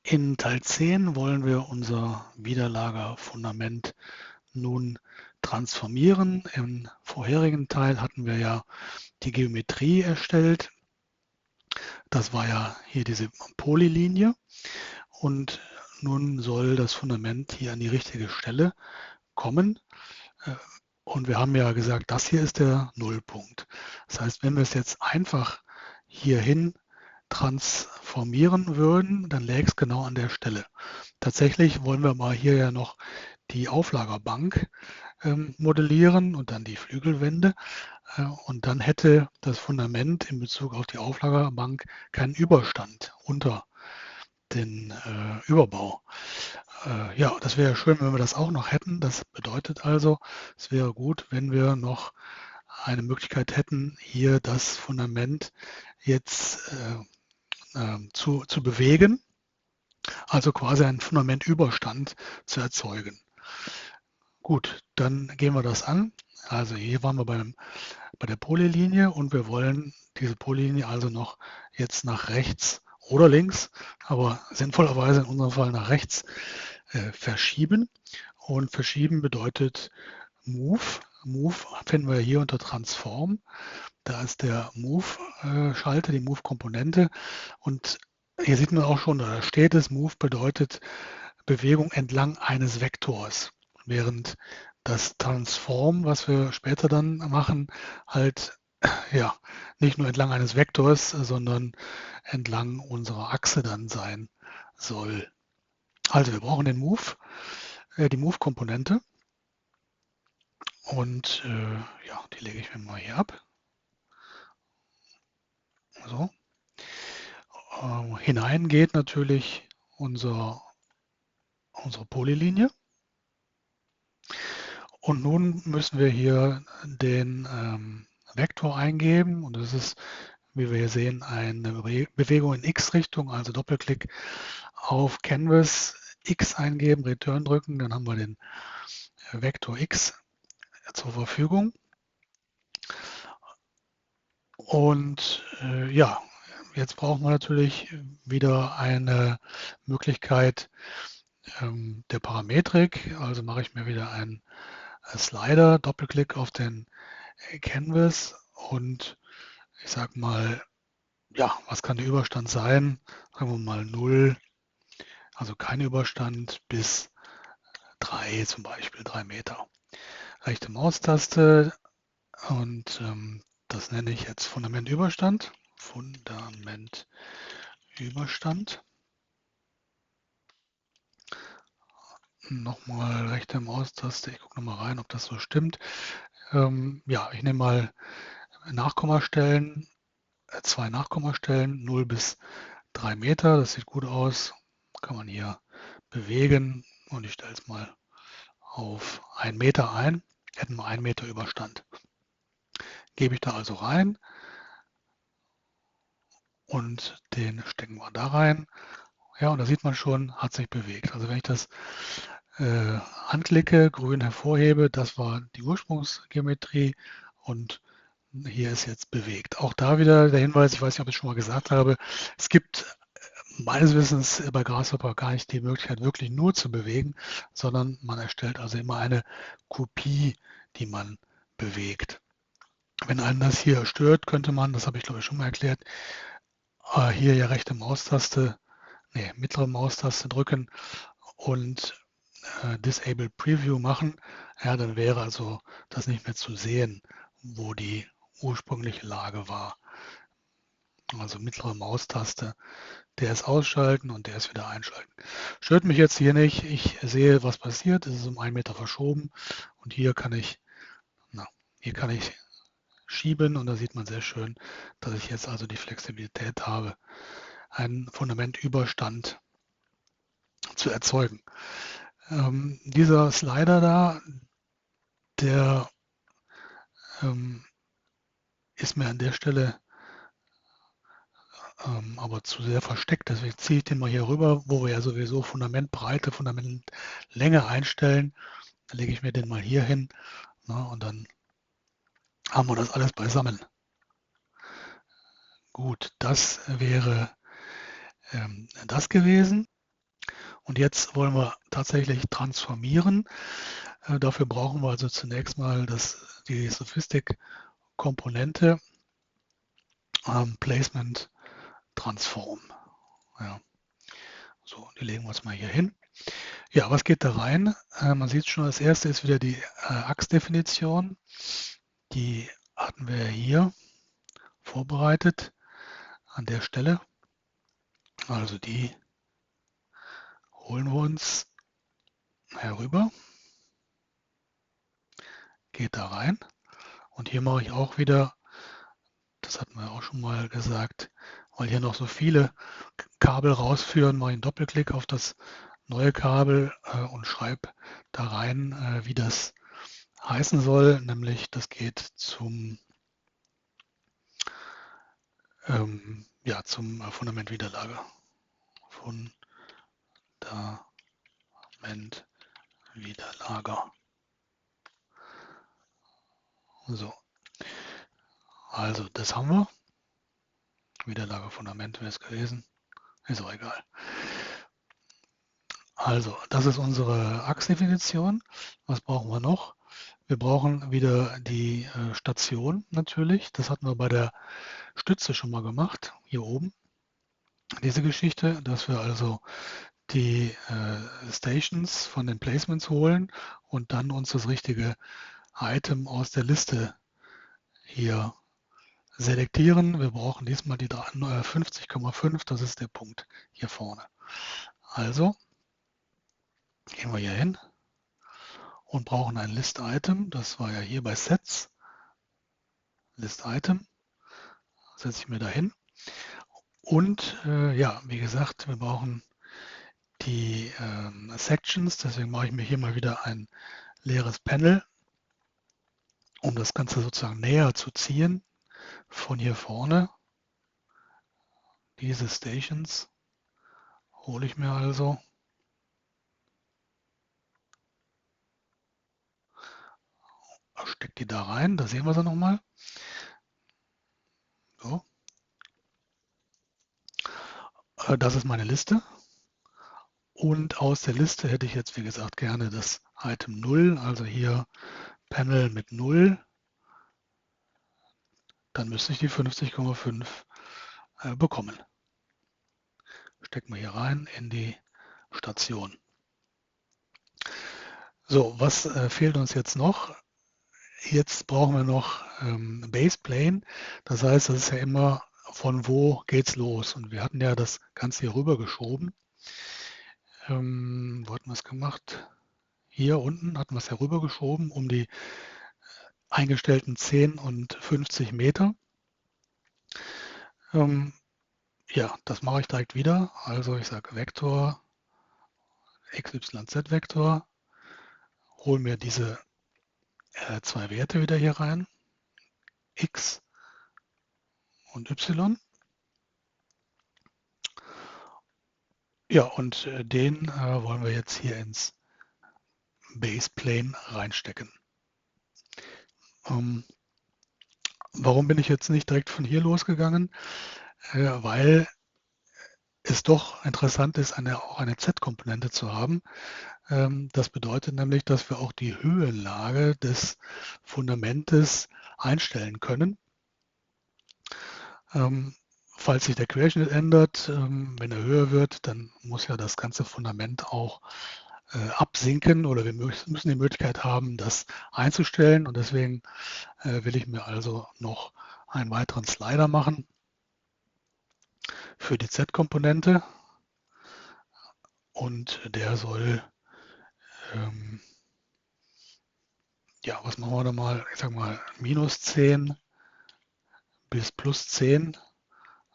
In Teil 10 wollen wir unser Widerlagerfundament nun transformieren. Im vorherigen Teil hatten wir ja die Geometrie erstellt. Das war ja hier diese Polylinie und nun soll das Fundament hier an die richtige Stelle kommen. Und wir haben ja gesagt, das hier ist der Nullpunkt. Das heißt, wenn wir es jetzt einfach hierhin transformieren würden, dann läge es genau an der Stelle. Tatsächlich wollen wir mal hier ja noch die Auflagerbank modellieren und dann die Flügelwände. Und dann hätte das Fundament in Bezug auf die Auflagerbank keinen Überstand unter den Überbau. Ja, das wäre schön, wenn wir das auch noch hätten. Das bedeutet also, es wäre gut, wenn wir noch eine Möglichkeit hätten, hier das Fundament jetzt zu bewegen, also quasi einen Fundamentüberstand zu erzeugen. Gut, dann gehen wir das an. Also hier waren wir bei der Polylinie und wir wollen diese Polylinie also noch jetzt nach rechts oder links, aber sinnvollerweise in unserem Fall nach rechts verschieben. Und verschieben bedeutet Move. Move finden wir hier unter Transform. Da ist der Move-Schalter, die Move-Komponente. Und hier sieht man auch schon, da steht es, Move bedeutet Bewegung entlang eines Vektors, während das Transform, was wir später dann machen, halt ja nicht nur entlang eines Vektors, sondern entlang unserer Achse dann sein soll. Also wir brauchen den Move, die Move-Komponente und ja, die lege ich mir mal hier ab. So. Hinein geht natürlich unsere Polylinie. Und nun müssen wir hier den Vektor eingeben und das ist, wie wir hier sehen, eine Bewegung in X-Richtung, also Doppelklick auf Canvas, X eingeben, Return drücken, dann haben wir den Vektor X zur Verfügung. Und ja, jetzt brauchen wir natürlich wieder eine Möglichkeit der Parametrik. Also mache ich mir wieder einen Slider, Doppelklick auf den Canvas und ich sage mal, ja, was kann der Überstand sein? Sagen wir mal 0, also kein Überstand bis 3 zum Beispiel, 3 Meter. Rechte Maustaste und das nenne ich jetzt Fundamentüberstand. Fundamentüberstand. Nochmal rechte Maustaste, ich gucke nochmal rein, ob das so stimmt. Ja, ich nehme mal Nachkommastellen, 2 Nachkommastellen, 0 bis 3 Meter, das sieht gut aus, kann man hier bewegen und ich stelle es mal auf 1 Meter ein, hätten wir 1 Meter Überstand. Gebe ich da also rein und den stecken wir da rein. Ja, und da sieht man schon, hat sich bewegt. Also wenn ich das anklicke, grün hervorhebe, das war die Ursprungsgeometrie und hier ist jetzt bewegt. Auch da wieder der Hinweis, ich weiß nicht, ob ich es schon mal gesagt habe, es gibt meines Wissens bei Grasshopper gar nicht die Möglichkeit, wirklich nur zu bewegen, sondern man erstellt also immer eine Kopie, die man bewegt. Wenn einen das hier stört, könnte man, das habe ich glaube ich schon mal erklärt, hier ja rechte Maustaste, nee, mittlere Maustaste drücken und Disable Preview machen. Ja, dann wäre also das nicht mehr zu sehen, wo die ursprüngliche Lage war. Also mittlere Maustaste, der ist ausschalten und der ist wieder einschalten. Stört mich jetzt hier nicht. Ich sehe, was passiert. Es ist um 1 Meter verschoben und hier kann ich schieben und da sieht man sehr schön, dass ich jetzt also die Flexibilität habe, einen Fundamentüberstand zu erzeugen. Dieser Slider da, der ist mir an der Stelle aber zu sehr versteckt. Deswegen ziehe ich den mal hier rüber, wo wir ja sowieso Fundamentbreite, Fundamentlänge einstellen. Dann lege ich mir den mal hier hin, ne, und dann haben wir das alles beisammen. Gut, das wäre das gewesen. Und jetzt wollen wir tatsächlich transformieren. Dafür brauchen wir also zunächst mal die Sophistic-Komponente Placement Transform. Ja, so, die legen wir uns mal hier hin. Ja, was geht da rein? Man sieht schon, das erste ist wieder die Achsdefinition. Die hatten wir hier vorbereitet an der Stelle. Also die holen wir uns herüber. Geht da rein. Und hier mache ich auch wieder, das hatten wir auch schon mal gesagt, weil hier noch so viele Kabel rausführen, mache ich einen Doppelklick auf das neue Kabel und schreibe da rein, wie das heißen soll, nämlich das geht zum Fundamentwiderlage. Fundamentwiderlager. So, also das haben wir. Widerlage Fundament wäre es gewesen. Ist auch egal. Also, das ist unsere Achsdefinition. Was brauchen wir noch? Wir brauchen wieder die Station natürlich. Das hatten wir bei der Stütze schon mal gemacht, hier oben. Diese Geschichte, dass wir also die Stations von den Placements holen und dann uns das richtige Item aus der Liste hier selektieren. Wir brauchen diesmal die 50,5, das ist der Punkt hier vorne. Also gehen wir hier hin und brauchen ein List-Item. Das war ja hier bei Sets. List-Item. Setze ich mir da hin. Und ja, wie gesagt, wir brauchen die Sections. Deswegen mache ich mir hier mal wieder ein leeres Panel, um das Ganze sozusagen näher zu ziehen. Von hier vorne. Diese Stations hole ich mir also. Stecke die da rein. Da sehen wir sie nochmal. So. Das ist meine Liste. Und aus der Liste hätte ich jetzt, wie gesagt, gerne das Item 0, also hier Panel mit 0. Dann müsste ich die 50,5 bekommen. Stecken wir hier rein in die Station. So, was fehlt uns jetzt noch? Jetzt brauchen wir noch Baseplane. Das heißt, das ist ja immer, von wo geht's los? Und wir hatten ja das Ganze hier rüber geschoben. Wo hatten wir es gemacht? Hier unten hatten wir es ja rüber geschoben um die eingestellten 10 und 50 Meter. Ja, das mache ich direkt wieder. Also ich sage Vektor, XYZ-Vektor, hole mir diese zwei Werte wieder hier rein, X und Y. Ja, und den wollen wir jetzt hier ins Baseplane reinstecken. Warum bin ich jetzt nicht direkt von hier losgegangen? Weil es doch interessant ist, auch eine Z-Komponente zu haben. Das bedeutet nämlich, dass wir auch die Höhenlage des Fundamentes einstellen können. Falls sich der Querschnitt ändert, wenn er höher wird, dann muss ja das ganze Fundament auch absinken oder wir müssen die Möglichkeit haben, das einzustellen. Und deswegen will ich mir also noch einen weiteren Slider machen für die Z-Komponente. Und der soll, ja, was machen wir da mal? Ich sag mal, minus 10 bis plus 10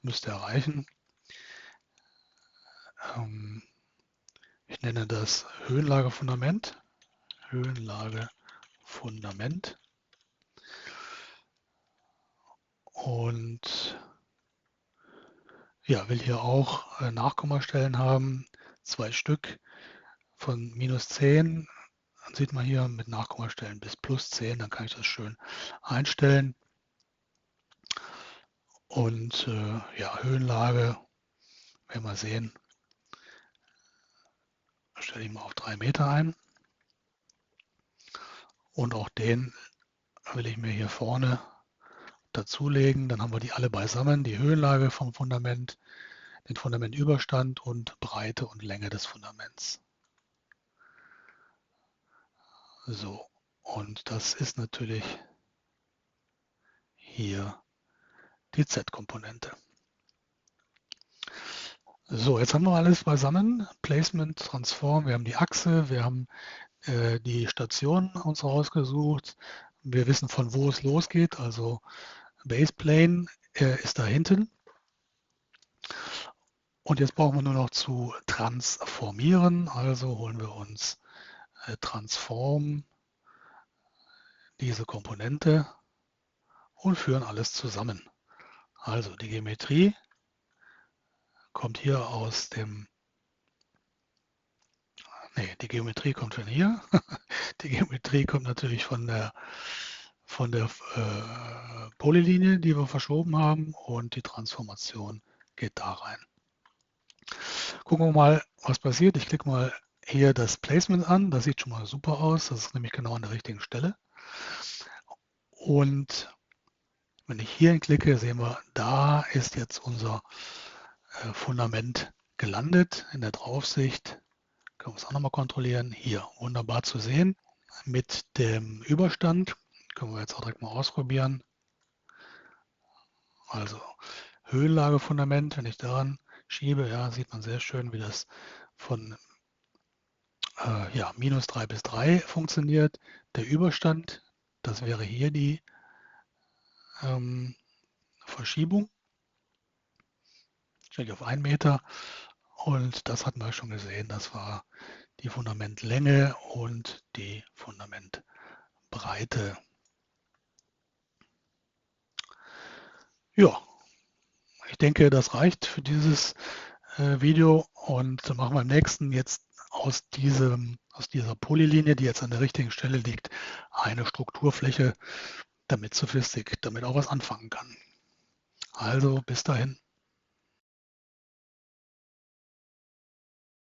müsste erreichen. Ich nenne das Höhenlagefundament. Höhenlagefundament. Und ja, will hier auch Nachkommastellen haben, 2 Stück von minus 10. Dann sieht man hier mit Nachkommastellen bis plus 10, dann kann ich das schön einstellen. Und ja, Höhenlage, werden wir sehen, stelle ich mal auf 3 Meter ein. Und auch den will ich mir hier vorne dazulegen. Dann haben wir die alle beisammen, die Höhenlage vom Fundament, den Fundamentüberstand und Breite und Länge des Fundaments. So, und das ist natürlich hier die Z-Komponente. So, jetzt haben wir alles beisammen. Placement, Transform, wir haben die Achse, wir haben die Station uns rausgesucht. Wir wissen, von wo es losgeht, also Baseplane ist da hinten. Und jetzt brauchen wir nur noch zu transformieren, also holen wir uns Transform, diese Komponente und führen alles zusammen. Also die Geometrie kommt hier aus dem, die Geometrie kommt von hier. Die Geometrie kommt natürlich von der Polylinie, die wir verschoben haben, und die Transformation geht da rein. Gucken wir mal, was passiert. Ich klicke mal hier das Placement an. Das sieht schon mal super aus. Das ist nämlich genau an der richtigen Stelle. Und wenn ich hier klicke, sehen wir, da ist jetzt unser Fundament gelandet in der Draufsicht. Können wir es auch nochmal kontrollieren. Hier, wunderbar zu sehen. Mit dem Überstand können wir jetzt auch direkt mal ausprobieren. Also Höhenlagefundament, wenn ich daran schiebe, ja, sieht man sehr schön, wie das von minus 3 bis 3 funktioniert. Der Überstand, das wäre hier die Verschiebung. Stelle ich auf 1 Meter und das hatten wir schon gesehen, das war die Fundamentlänge und die Fundamentbreite. Ja, ich denke, das reicht für dieses Video und dann machen wir im nächsten jetzt aus dieser Polylinie, die jetzt an der richtigen Stelle liegt, eine Strukturfläche, damit Sophistic damit auch was anfangen kann. Also bis dahin.